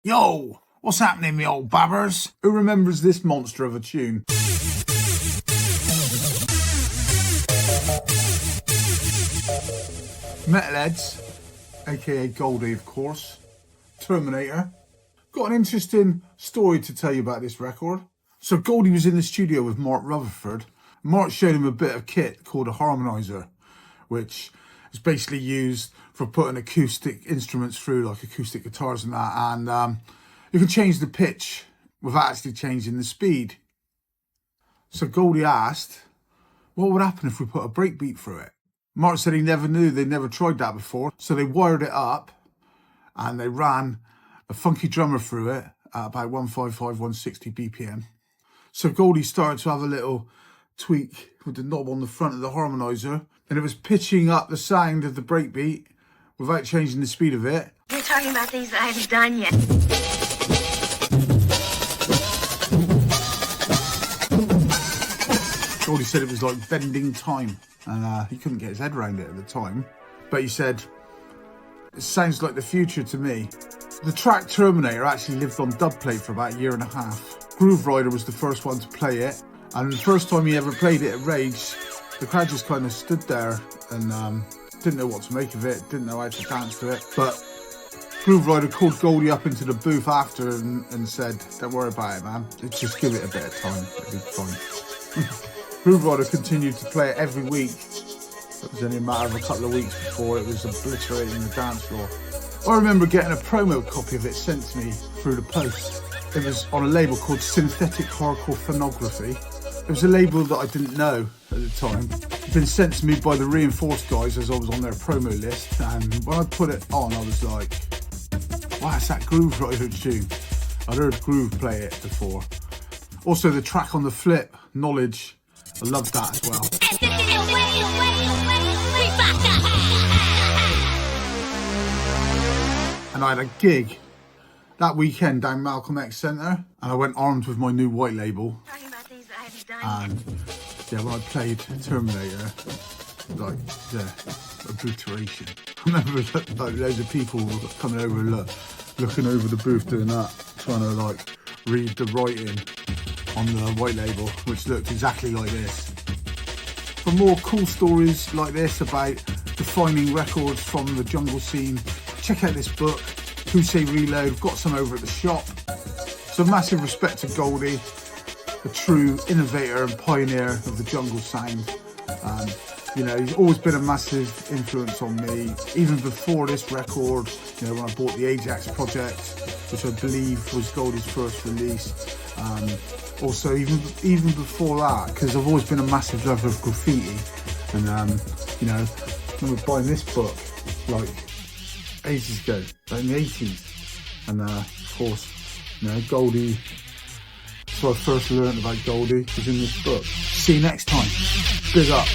Yo, what's happening, me old babbers? Who remembers this monster of a tune? Metalheads, aka Goldie, of course. Terminator. Got an interesting story to tell you about this record. So Goldie was in the studio with Mark Rutherford. Mark showed him a bit of kit called a harmonizer, which is basically used for putting acoustic instruments through, like acoustic guitars and that, and you can change the pitch without actually changing the speed. So Goldie asked, what would happen if we put a breakbeat through it? Mark said he never knew, they'd never tried that before, so they wired it up and they ran a funky drummer through it at about 155, 160 BPM. So Goldie started to have a little tweak with the knob on the front of the harmonizer, and it was pitching up the sound of the breakbeat without changing the speed of it. You're talking about things that I haven't done yet. Goldie said it was like bending time, and he couldn't get his head around it at the time. But he said, it sounds like the future to me. The track Terminator actually lived on dubplate for about a year and a half. Groove Rider was the first one to play it, and the first time he ever played it at Rage, the crowd just kind of stood there and didn't know what to make of it, didn't know how to dance to it. But Groove Rider called Goldie up into the booth after and said, don't worry about it, man, just give it a bit of time, it'll be fine. Groove Rider continued to play it every week. It was only a matter of a couple of weeks before it was obliterating the dance floor. I remember getting a promo copy of it sent to me through the post. It was on a label called Synthetic Hardcore Phonography. It was a label that I didn't know at the time. It'd been sent to me by the Reinforced guys as I was on their promo list, and when I put it on I was like, wow, it's that Groove Rider tune. I'd heard Groove play it before. Also the track on the flip, Knowledge, I loved that as well. And I had a gig that weekend down Malcolm X Centre, and I went armed with my new white label. And yeah, when I played Terminator, like the obliteration. I remember like loads of people coming over and looking over the booth doing that, trying to like read the writing on the white label, which looked exactly like this. For more cool stories like this about defining records from the jungle scene, check out this book, Who Say Reload. I've got some over at the shop. So massive respect to Goldie, a true innovator and pioneer of the jungle sound. You know, he's always been a massive influence on me, even before this record, you know, when I bought the Ajax project, which I believe was Goldie's first release. Also, even before that, because I've always been a massive lover of graffiti, and you know, I remember buying this book like ages ago, like in the 80s, and of course, you know, Goldie. So I first learned about Goldie was in this book. See you next time. Big up.